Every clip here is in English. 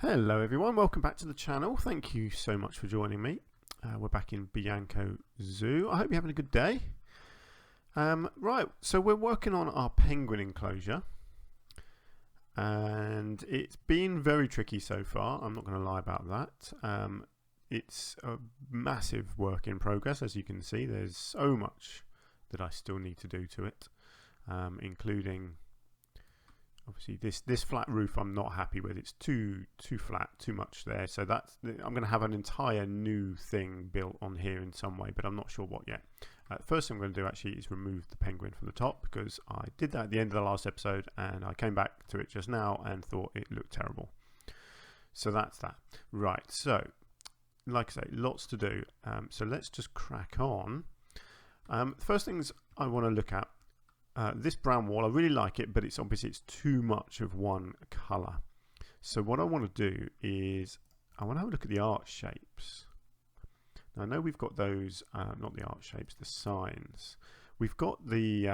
Hello everyone, welcome back to the channel. Thank you so much for joining me. We're back in Bianco Zoo. I hope you're having a good day. Right, so we're working on our penguin enclosure. And it's been very tricky so far, I'm not going to lie about that. It's a massive work in progress, as you can see. There's so much that I still need to do to it, including... Obviously, this flat roof I'm not happy with. It's too flat, too much there. So I'm going to have an entire new thing built on here in some way, but I'm not sure what yet. First thing I'm going to do actually is remove the penguin from the top, because I did that at the end of the last episode and I came back to it just now and thought it looked terrible. So that's that. Right, so like I say, lots to do. So let's just crack on. First things I want to look at. This brown wall, I really like it, but it's obviously too much of one colour. So what I want to do is I want to have a look at the arch shapes. Now I know we've got those, not the arch shapes, the signs. We've got the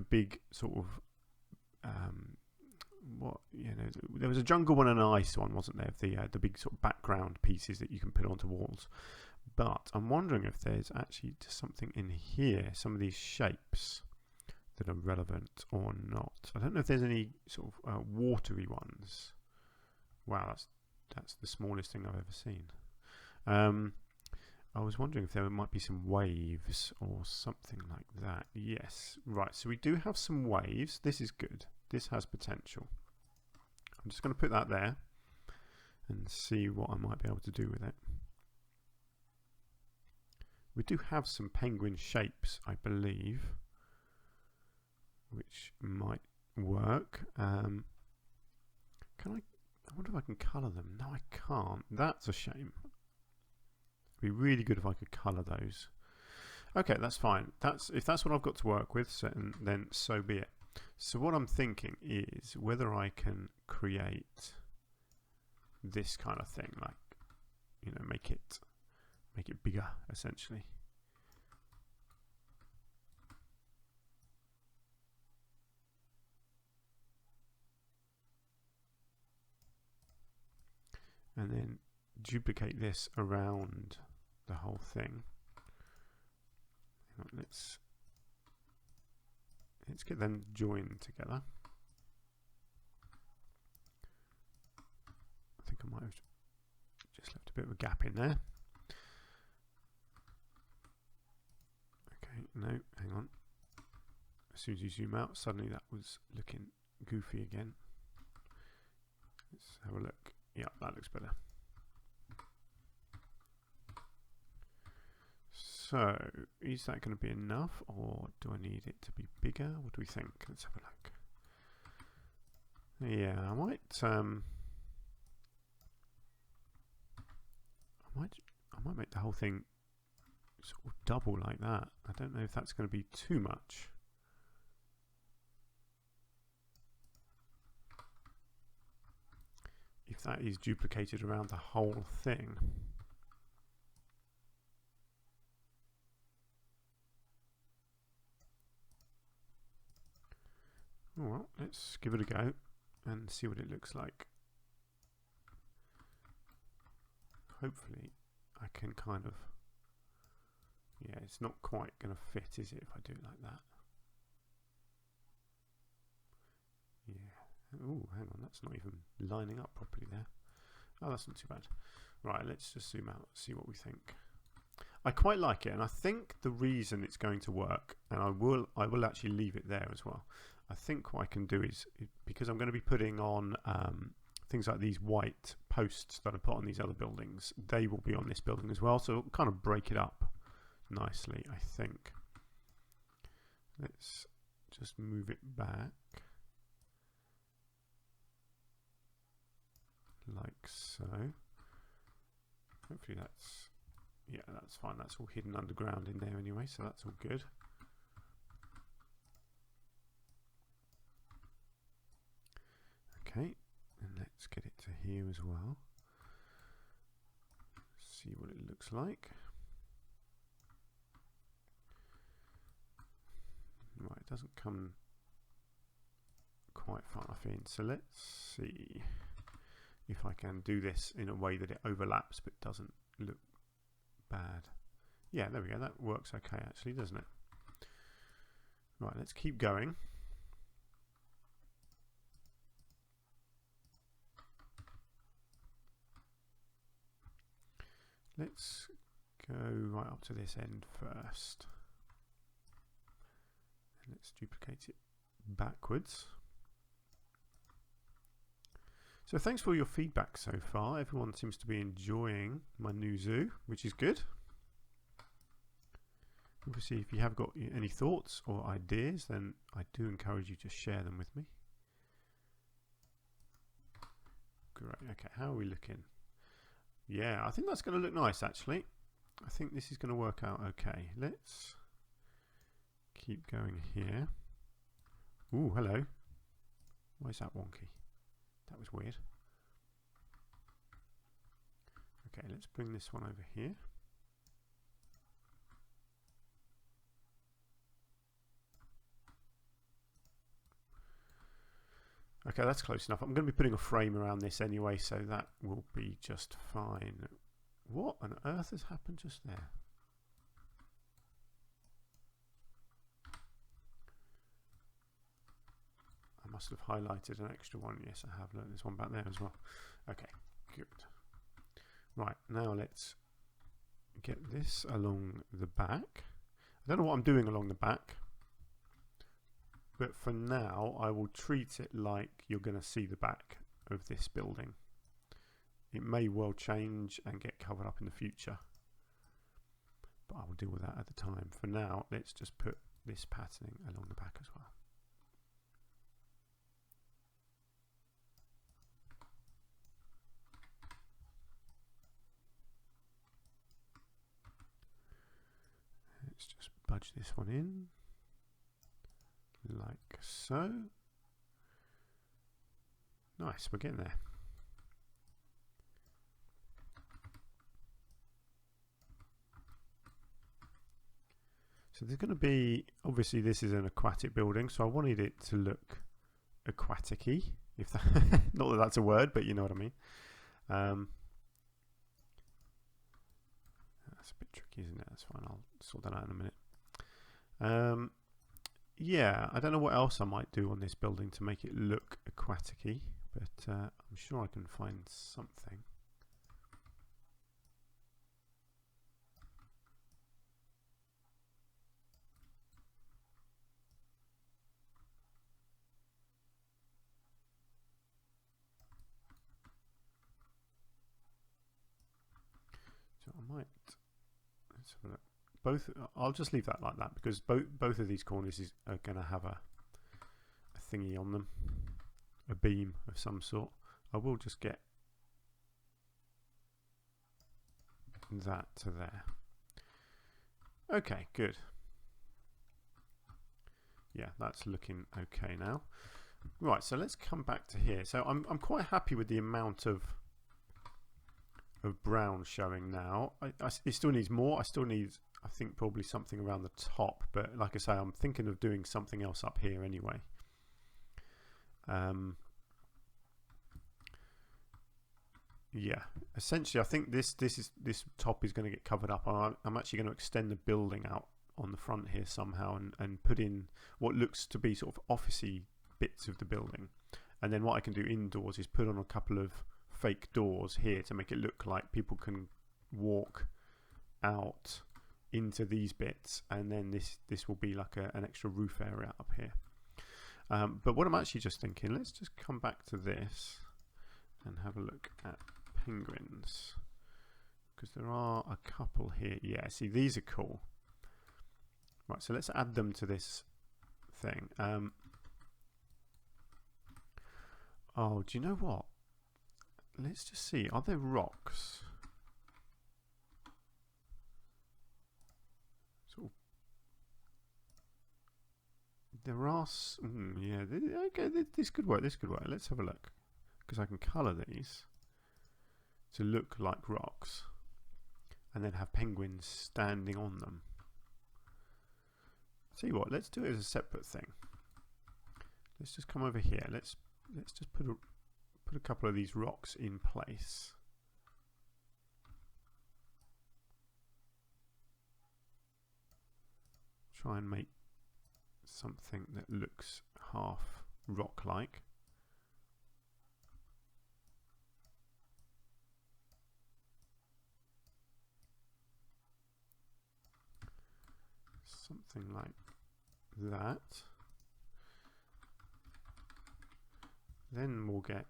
big sort of there was a jungle one and an ice one, wasn't there? The big sort of background pieces that you can put onto walls. But I'm wondering if there's actually just something in here, some of these shapes that are relevant or not. I don't know if there's any sort of watery ones. Wow, that's the smallest thing I've ever seen. I was wondering if there might be some waves or something like that. Yes, right, so we do have some waves. This is good. This has potential. I'm just going to put that there and see what I might be able to do with it. We do have some penguin shapes, I believe, which might work. I wonder if I can colour them. No, I can't. That's a shame. It'd be really good if I could colour those. Okay, that's fine. If that's what I've got to work with, then so be it. So what I'm thinking is whether I can create this kind of thing, like, you know, make it bigger, essentially. And then duplicate this around the whole thing. Let's get them joined together. I think I might have just left a bit of a gap in there. Okay, no, hang on. As soon as you zoom out, suddenly that was looking goofy again. Let's have a look. Yeah, that looks better. So, is that going to be enough, or do I need it to be bigger? What do we think? Let's have a look. Yeah, I might make the whole thing sort of double like that. I don't know if that's going to be too much. If that is duplicated around the whole thing. Well, let's give it a go and see what it looks like. Hopefully I can kind of, yeah, it's not quite going to fit, is it, if I do it like that? Yeah. Oh, hang on, that's not even lining up properly there. Oh, that's not too bad. Right, let's just zoom out, see what we think. I quite like it, and I think the reason it's going to work, and I will actually leave it there as well. I think what I can do is, because I'm going to be putting on things like these white posts that I put on these other buildings, they will be on this building as well, so it'll kind of break it up nicely, I think. Let's just move it back. Like so. Hopefully that's, yeah, that's fine. That's all hidden underground in there anyway, so that's all good. Okay, and let's get it to here as well. See what it looks like. Right, it doesn't come quite far enough in, so let's see. if I can do this in a way that it overlaps but doesn't look bad. Yeah, there we go. That works okay actually, doesn't it? Right, let's keep going. Let's go right up to this end first. And let's duplicate it backwards. So thanks for all your feedback so far. Everyone seems to be enjoying my new zoo, which is good. Obviously, if you have got any thoughts or ideas, then I do encourage you to share them with me. Great. Okay, how are we looking? Yeah, I think that's going to look nice actually. I think this is going to work out okay. Let's keep going here. Ooh, hello. Why is that wonky? That was weird. Okay, let's bring this one over here. Okay, that's close enough. I'm going to be putting a frame around this anyway, so that will be just fine. What on earth has happened just there? I must have highlighted an extra one. Yes, I have. Look, there's one back there as well. Okay, good. Right, now let's get this along the back. I don't know what I'm doing along the back, but for now I will treat it like you're going to see the back of this building. It may well change and get covered up in the future, but I will deal with that at the time. For now, let's just put this patterning along the back as well. Let's just budge this one in like so. Nice, we're getting there. So there's going to be, obviously this is an aquatic building, so I wanted it to look aquatic-y, if that, not that that's a word, but you know what I mean. That's a bit tricky, isn't it? That's fine, I'll sort that out in a minute. Yeah, I don't know what else I might do on this building to make it look aquatic-y, but I'm sure I can find something. So I might, let's have a look. Both, I'll just leave that like that because both of these corners are going to have a thingy on them, a beam of some sort. I will just get that to there. Okay, good. Yeah, that's looking okay now. Right, so let's come back to here. So I'm quite happy with the amount of brown showing now. It still needs more. I still need, I think, probably something around the top, but like I say, I'm thinking of doing something else up here anyway. Yeah, essentially I think this top is going to get covered up. I'm actually going to extend the building out on the front here somehow and put in what looks to be sort of officey bits of the building, and then what I can do indoors is put on a couple of fake doors here to make it look like people can walk out into these bits, and then this will be like an extra roof area up here. But what I'm actually just thinking, let's just come back to this and have a look at penguins, because there are a couple here. Yeah, see, these are cool. Right, so let's add them to this thing. Oh, do you know what? Let's just see. Are there rocks? Sort of. There are. Yeah. Okay. This could work. This could work. Let's have a look, because I can colour these to look like rocks, and then have penguins standing on them. Tell you what. Let's do it as a separate thing. Let's just come over here. Let's just put put a couple of these rocks in place. Try and make something that looks half rock-like. Something like that. Then we'll get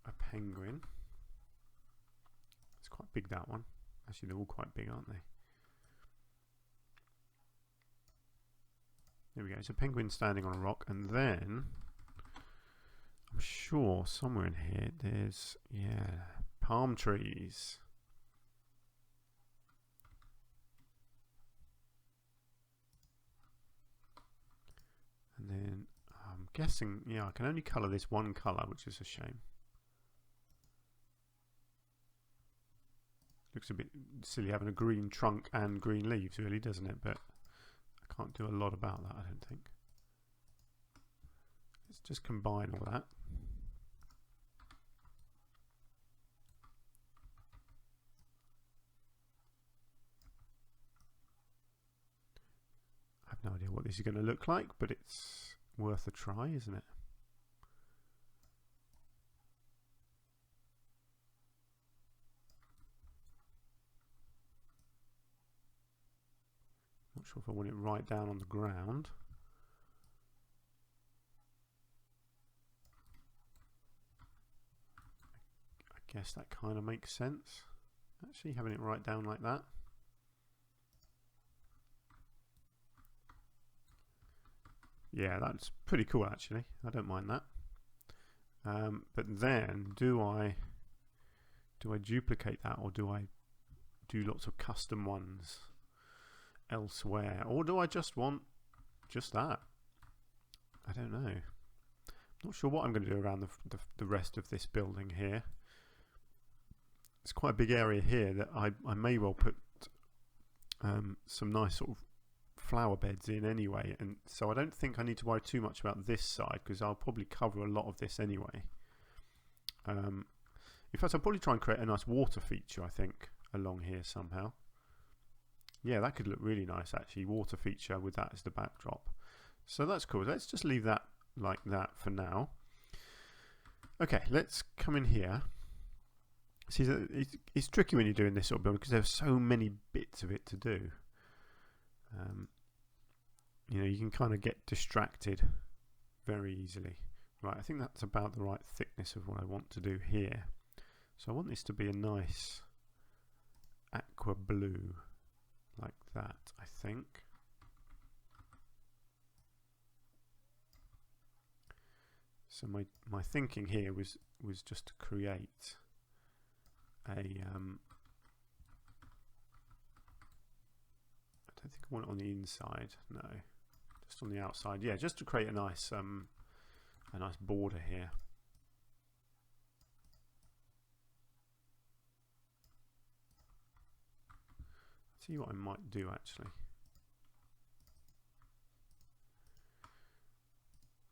a penguin. It's quite big, that one. Actually, they're all quite big, aren't they? There we go. It's a penguin standing on a rock, and then I'm sure somewhere in here there's, yeah, palm trees. And then I'm guessing, yeah, I can only colour this one colour, which is a shame. Looks a bit silly having a green trunk and green leaves, really, doesn't it? But I can't do a lot about that, I don't think. Let's just combine all that. I have no idea what this is going to look like, but it's worth a try, isn't it? Not sure if I want it right down on the ground. I guess that kind of makes sense. Actually, having it right down like that. Yeah, that's pretty cool actually. I don't mind that. But then, do I duplicate that, or do I do lots of custom ones elsewhere, or do I just want just that? I don't know. I'm not sure what I'm going to do around the rest of this building here. It's quite a big area here that I may well put some nice sort of flower beds in anyway, and so I don't think I need to worry too much about this side because I'll probably cover a lot of this anyway. In fact, I'll probably try and create a nice water feature, I think, along here somehow. Yeah, that could look really nice actually, water feature with that as the backdrop. So that's cool. Let's just leave that like that for now. Okay, let's come in here. See, it's tricky when you're doing this sort of building because there's so many bits of it to do. You know, you can kind of get distracted very easily. Right, I think that's about the right thickness of what I want to do here. So I want this to be a nice aqua blue, like that, I think. So my thinking here was just to create a I don't think I want it on the inside, no, just on the outside. Yeah, just to create a nice border here. See what I might do actually.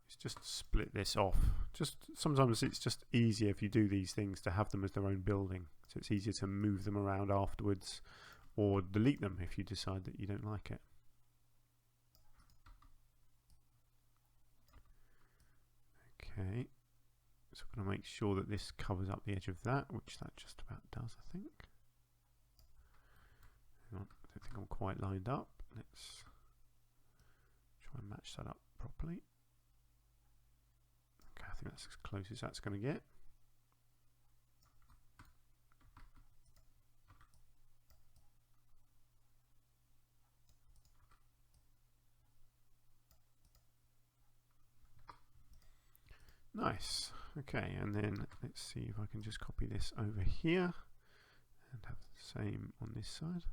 It's just split this off. Just sometimes it's just easier if you do these things to have them as their own building. So it's easier to move them around afterwards or delete them if you decide that you don't like it. Okay, so I'm going to make sure that this covers up the edge of that, which that just about does, I think. Hang on, I don't think I'm quite lined up. Let's try and match that up properly. Okay, I think that's as close as that's going to get. Nice. Okay, and then let's see if I can just copy this over here and have the same on this side.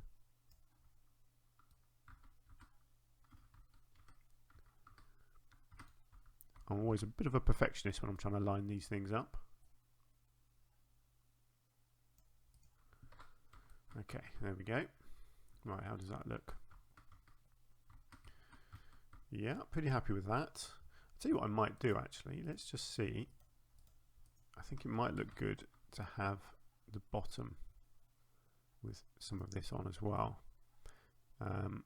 I'm always a bit of a perfectionist when I'm trying to line these things up. Okay, there we go. Right, how does that look? Yeah, pretty happy with that. I'll tell you what I might do actually. Let's just see I think it might look good to have the bottom with some of this on as well, and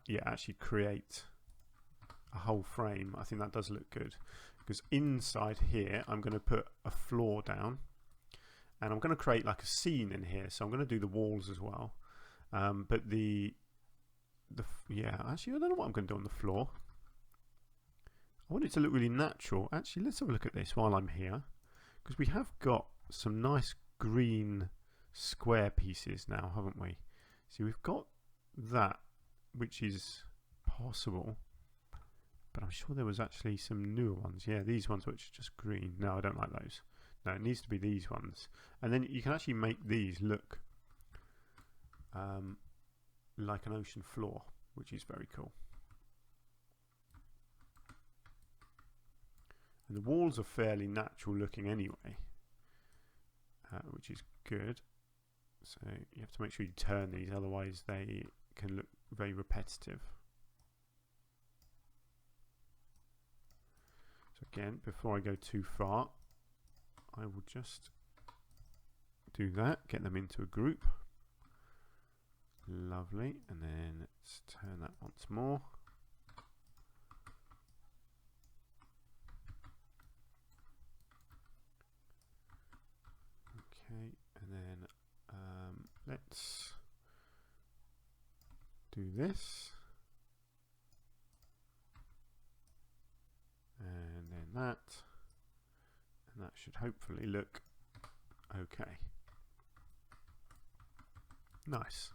yeah, actually create a whole frame. I think that does look good, because inside here I'm going to put a floor down, and I'm going to create like a scene in here, so I'm going to do the walls as well, but yeah, actually I don't know what I'm going to do on the floor. I want it to look really natural. Actually, let's have a look at this while I'm here, because we have got some nice green square pieces now, haven't we? See, we've got that, which is possible, but I'm sure there was actually some newer ones. Yeah, these ones which are just green. No, I don't like those. No, it needs to be these ones. And then you can actually make these look like an ocean floor, which is very cool. And the walls are fairly natural looking anyway, which is good. So you have to make sure you turn these, otherwise they can look very repetitive. So again, before I go too far, I will just do that, get them into a group. Lovely, and then let's turn that once more. Okay, and then let's do this, and then that, and that should hopefully look okay. Nice.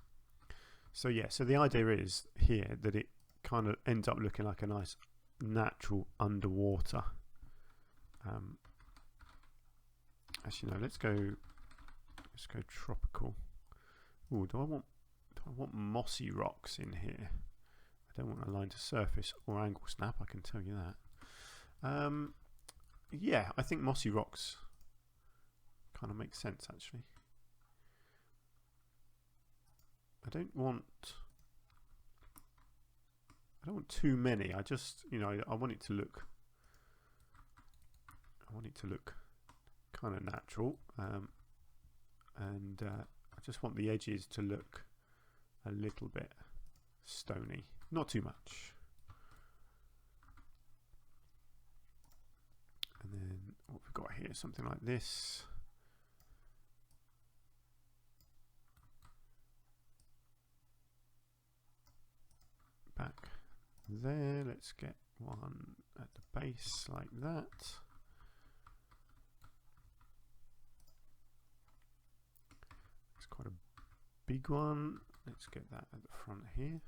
So yeah, so the idea is here that it kind of ends up looking like a nice natural underwater. Actually, no, let's go tropical. Ooh, do I want mossy rocks in here? I don't want a line to surface or angle snap, I can tell you that. Yeah, I think mossy rocks kind of makes sense actually. I don't want too many. I just, you know, I want it to look kind of natural, and I just want the edges to look a little bit stony, not too much. And then what we've got here, something like this. Back there, let's get one at the base like that. It's quite a big one. Let's get that at the front here.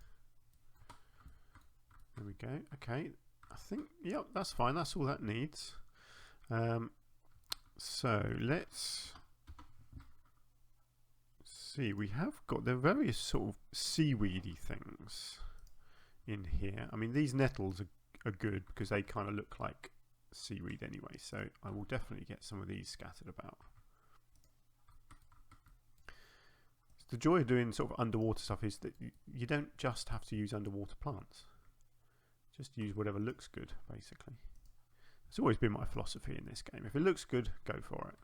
There we go. Okay, I think, yep, that's fine. That's all that needs. So let's see. We have got the various sort of seaweedy things in here. I mean, these nettles are good because they kind of look like seaweed anyway, so I will definitely get some of these scattered about. The joy of doing sort of underwater stuff is that you don't just have to use underwater plants. Just use whatever looks good, basically. It's always been my philosophy in this game. If it looks good, go for it.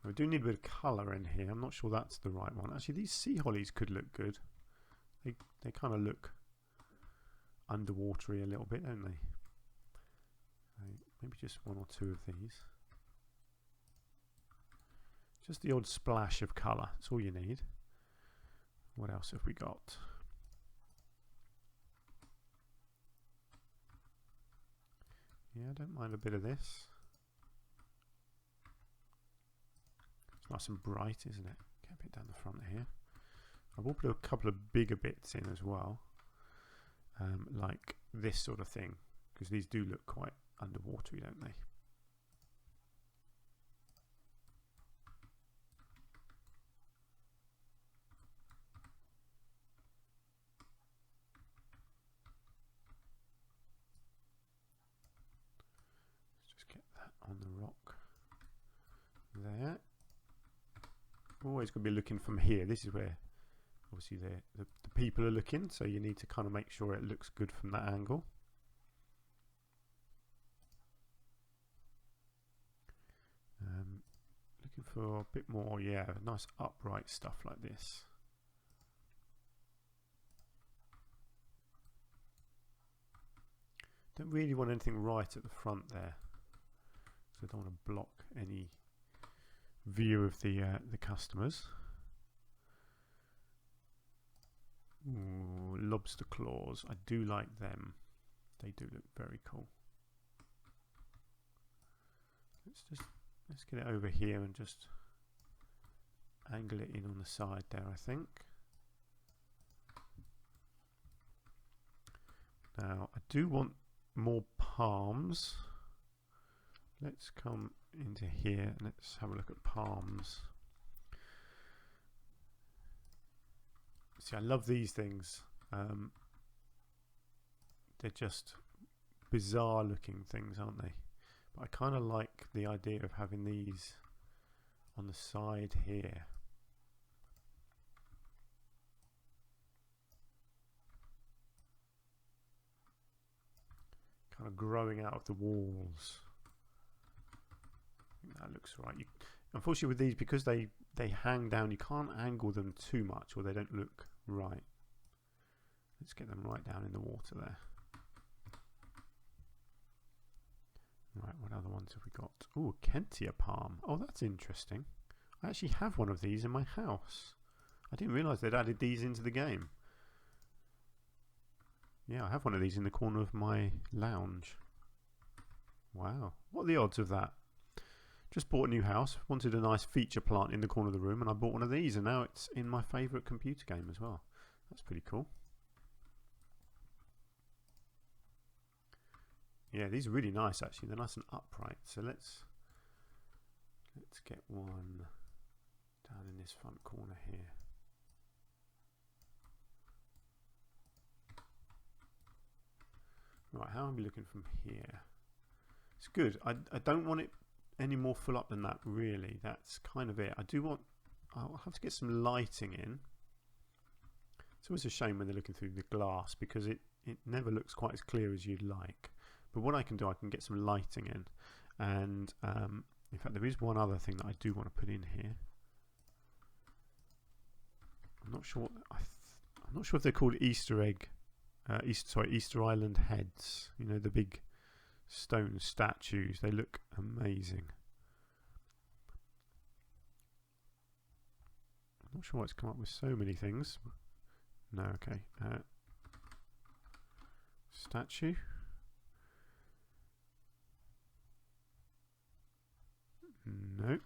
We do need a bit of colour in here. I'm not sure that's the right one. Actually, these sea hollies could look good. They kind of look underwatery a little bit, don't they? Maybe just one or two of these. Just the odd splash of colour. That's all you need. What else have we got? Yeah, I don't mind a bit of this. It's nice and bright, isn't it? Get a bit down the front here. I will put a couple of bigger bits in as well, like this sort of thing, because these do look quite underwatery, don't they? On the rock there. Always going to be looking from here. This is where obviously the people are looking, so you need to kind of make sure it looks good from that angle. for a bit more, yeah, nice upright stuff like this. Don't really want anything right at the front there, so I don't want to block any view of the customers. Ooh, lobster claws. I do like them. They do look very cool. Let's get it over here and just angle it in on the side there, I think. Now I do want more palms. Let's come into here and let's have a look at palms. See, I love these things. They're just bizarre looking things, aren't they? But I kind of like the idea of having these on the side here. Kind of growing out of the walls. I think that looks right. Unfortunately with these, because they hang down, you can't angle them too much or they don't look right. Let's get them right down in the water there. Right, what other ones have we got? Oh, Kentia palm. Oh, that's interesting. I actually have one of these in my house. I didn't realise they'd added these into the game. Yeah, I have one of these in the corner of my lounge. Wow, what are the odds of that? Just bought a new house, wanted a nice feature plant in the corner of the room, and I bought one of these, and now it's in my favourite computer game as well. That's pretty cool. Yeah, these are really nice actually. They're nice and upright. So let's get one down in this front corner here. Right, how are we looking from here? It's good. I don't want it any more full up than that, really. That's kind of it. I'll have to get some lighting in. It's always a shame when they're looking through the glass because it never looks quite as clear as you'd like. But what I can do, I can get some lighting in. And in fact, there is one other thing that I do want to put in here. I'm not sure. I'm not sure if they're called Easter egg. Easter Island heads. You know, the big stone statues. They look amazing. I'm not sure why it's come up with so many things. No, okay. Statue. No.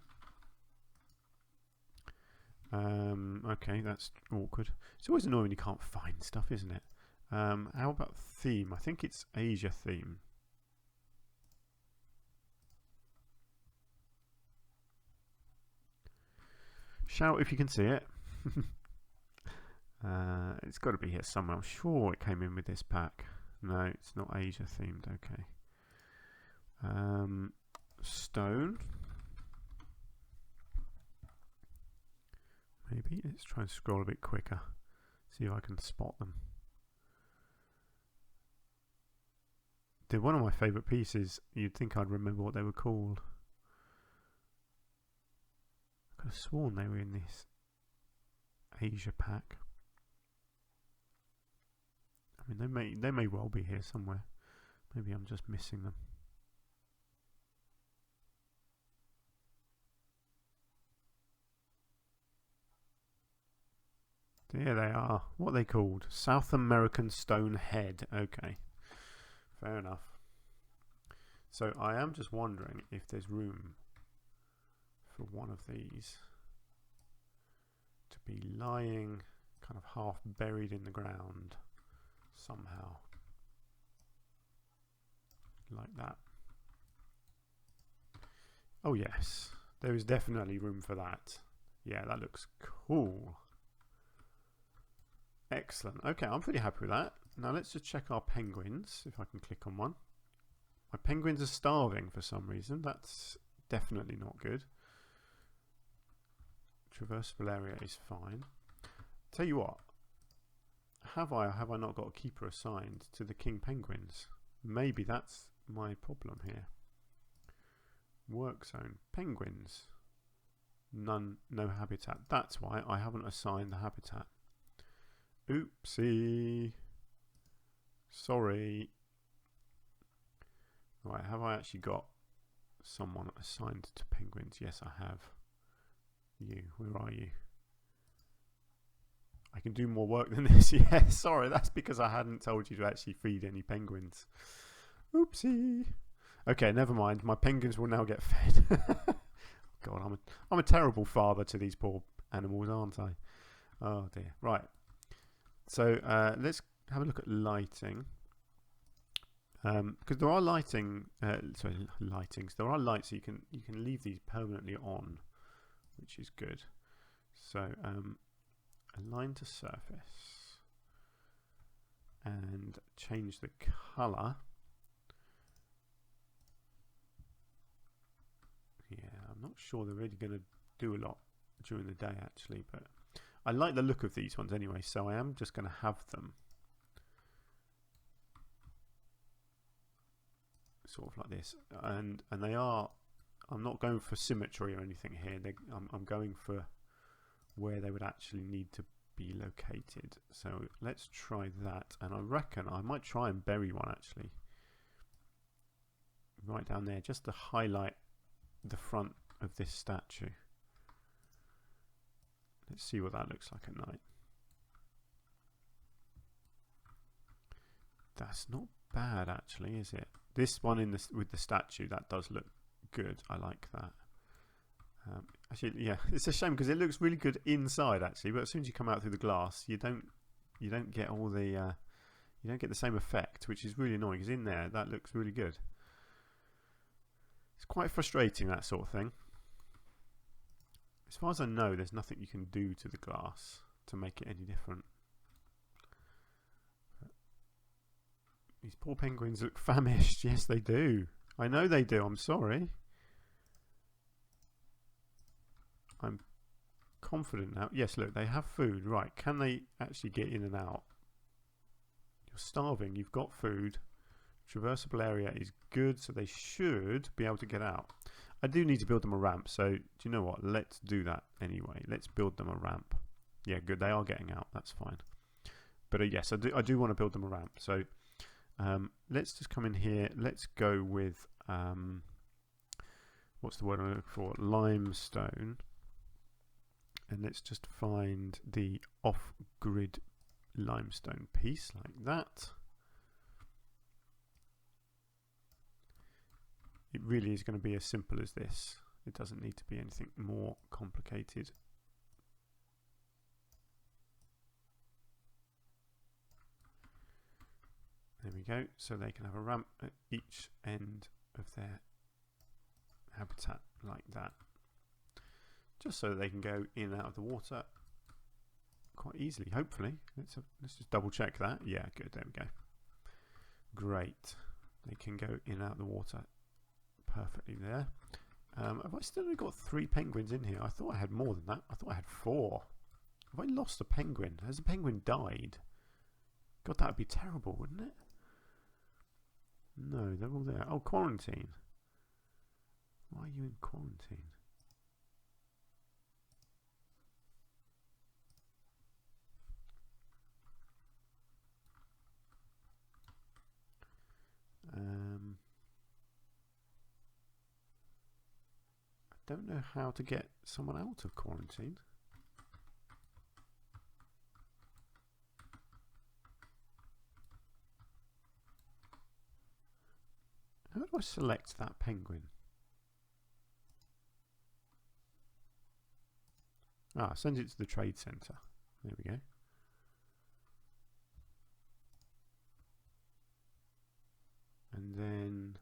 Okay, that's awkward. It's always annoying when you can't find stuff, isn't it? How about theme? I think it's Asia theme. Shout if you can see it. It's got to be here somewhere. I'm sure it came in with this pack. No, it's not Asia themed. Okay. Stone. Maybe. Let's try and scroll a bit quicker. See if I can spot them. They're one of my favourite pieces. You'd think I'd remember what they were called. I could have sworn they were in this Asia pack. I mean, they may well be here somewhere. Maybe I'm just missing them. There they are. What are they called? South American Stone Head. Okay. Fair enough. So I am just wondering if there's room for one of these to be lying kind of half buried in the ground somehow. Like that. Oh yes. There is definitely room for that. Yeah, that looks cool. Excellent. Okay, I'm pretty happy with that. Now let's just check our penguins, if I can click on one. My penguins are starving for some reason. That's definitely not good. Traversable area is fine. Tell you what, have I or have I not got a keeper assigned to the king penguins? Maybe that's my problem here. Work zone. Penguins. none, no habitat. That's why I haven't assigned the habitat. Oopsie. Sorry. Right, have I actually got someone assigned to penguins? Yes, I have. You, where are you? I can do more work than this. Yeah, sorry, that's because I hadn't told you to actually feed any penguins. Oopsie. Okay, never mind. My penguins will now get fed. God, I'm a terrible father to these poor animals, aren't I? Oh dear. Right. So let's have a look at lighting. Because there are lightings. There are lights you can leave these permanently on, which is good. So align to surface and change the color. Yeah, I'm not sure they're really going to do a lot during the day actually, but I like the look of these ones anyway, so I am just going to have them sort of like this, and they are, I'm not going for symmetry or anything here. I'm going for where they would actually need to be located. So let's try that, and I reckon I might try and bury one actually right down there just to highlight the front of this statue. Let's see what that looks like at night. That's not bad actually, is it? This one in this with the statue, that does look good. I like that. Actually, yeah, it's a shame because it looks really good inside actually, but as soon as you come out through the glass, you don't get all the you don't get the same effect, which is really annoying. Because in there, that looks really good. It's quite frustrating, that sort of thing. As far as I know, there's nothing you can do to the glass to make it any different. But these poor penguins look famished. Yes, they do. I know they do. I'm sorry. I'm confident now. Yes, look, they have food. Right, can they actually get in and out? You're starving. You've got food. Traversable area is good, so they should be able to get out. I do need to build them a ramp, so do you know what? Let's do that anyway. Let's build them a ramp. Yeah, good. They are getting out. That's fine. But yes, I do want to build them a ramp. So let's just come in here. Let's go with what's the word I'm looking for? Limestone. And let's just find the off-grid limestone piece like that. It really is going to be as simple as this. It doesn't need to be anything more complicated. There we go. So they can have a ramp at each end of their habitat like that. Just so that they can go in and out of the water quite easily, hopefully. Let's just double check that. Yeah, good. There we go. Great. They can go in and out of the water perfectly there. Have I still only got 3 penguins in here? I thought I had more than that. I thought I had 4. Have I lost a penguin? Has a penguin died? God, that would be terrible, wouldn't it? No, they're all there. Oh, quarantine. Why are you in quarantine? I don't know how to get someone out of quarantine. How do I select that penguin? Ah, send it to the trade centre. There we go. And then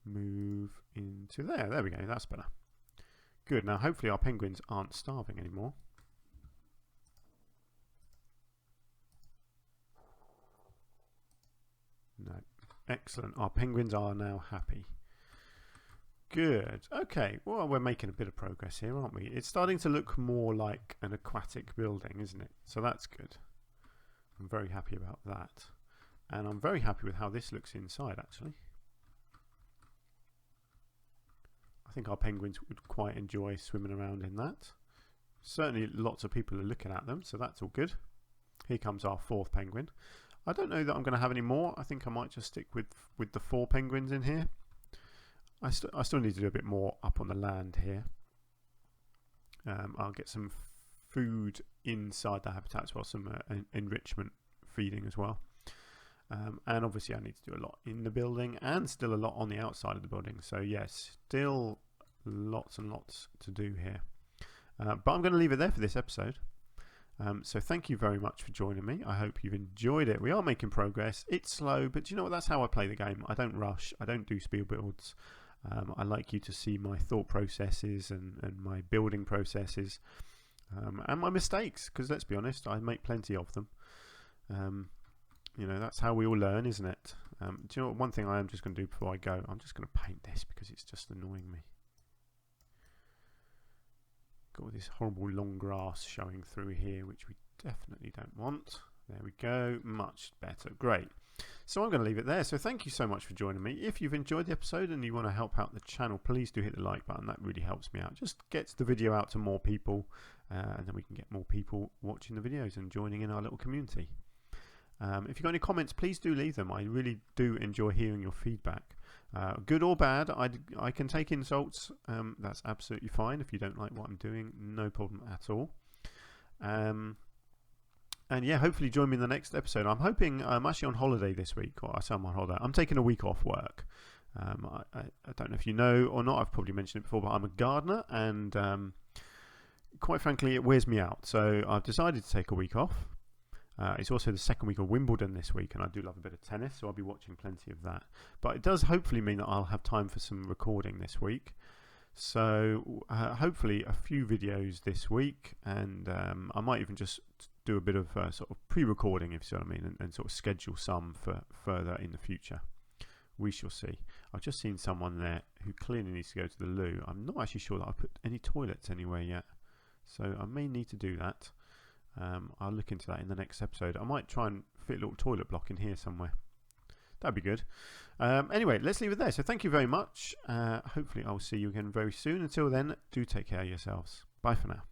move into there. There we go. That's better. Good. Now, hopefully our penguins aren't starving anymore. No. Excellent. Our penguins are now happy. Good. Okay. Well, we're making a bit of progress here, aren't we? It's starting to look more like an aquatic building, isn't it? So that's good. I'm very happy about that. And I'm very happy with how this looks inside, actually. think our penguins would quite enjoy swimming around in that. Certainly lots of people are looking at them, so that's all good. Here comes our 4th penguin. I don't know that I'm going to have any more. I think I might just stick with the 4 penguins in here. I still need to do a bit more up on the land here. I'll get some food inside the habitat as well, some enrichment feeding as well. And obviously I need to do a lot in the building and still a lot on the outside of the building. So yes, still lots and lots to do here. But I'm going to leave it there for this episode. So thank you very much for joining me. I hope you've enjoyed it. We are making progress. It's slow, but you know what? That's how I play the game. I don't rush. I don't do speed builds. I like you to see my thought processes and my building processes and my mistakes, because let's be honest, I make plenty of them. You know, that's how we all learn, isn't it? Do you know what? One thing I am just going to do before I go, I'm just going to paint this because it's just annoying me. Got all this horrible long grass showing through here, which we definitely don't want. There we go, much better, great. So I'm going to leave it there. So thank you so much for joining me. If you've enjoyed the episode and you want to help out the channel, please do hit the like button. That really helps me out. Just gets the video out to more people, and then we can get more people watching the videos and joining in our little community. If you've got any comments, please do leave them. I really do enjoy hearing your feedback. Good or bad, I can take insults. That's absolutely fine. If you don't like what I'm doing, no problem at all. And yeah, hopefully join me in the next episode. I'm hoping, I'm actually on holiday this week, or I say I'm on holiday. I'm taking a week off work. I don't know if you know or not, I've probably mentioned it before, but I'm a gardener, and quite frankly, it wears me out. So I've decided to take a week off. It's also the 2nd week of Wimbledon this week, and I do love a bit of tennis, so I'll be watching plenty of that. But it does hopefully mean that I'll have time for some recording this week. So hopefully a few videos this week, and I might even just do a bit of sort of pre-recording, if you see what I mean, and sort of schedule some for further in the future. We shall see. I've just seen someone there who clearly needs to go to the loo. I'm not actually sure that I've put any toilets anywhere yet, so I may need to do that. I'll look into that in the next episode. I might try and fit a little toilet block in here somewhere. That'd be good. Anyway, let's leave it there. So thank you very much. Hopefully I'll see you again very soon. Until then, do take care of yourselves. Bye for now.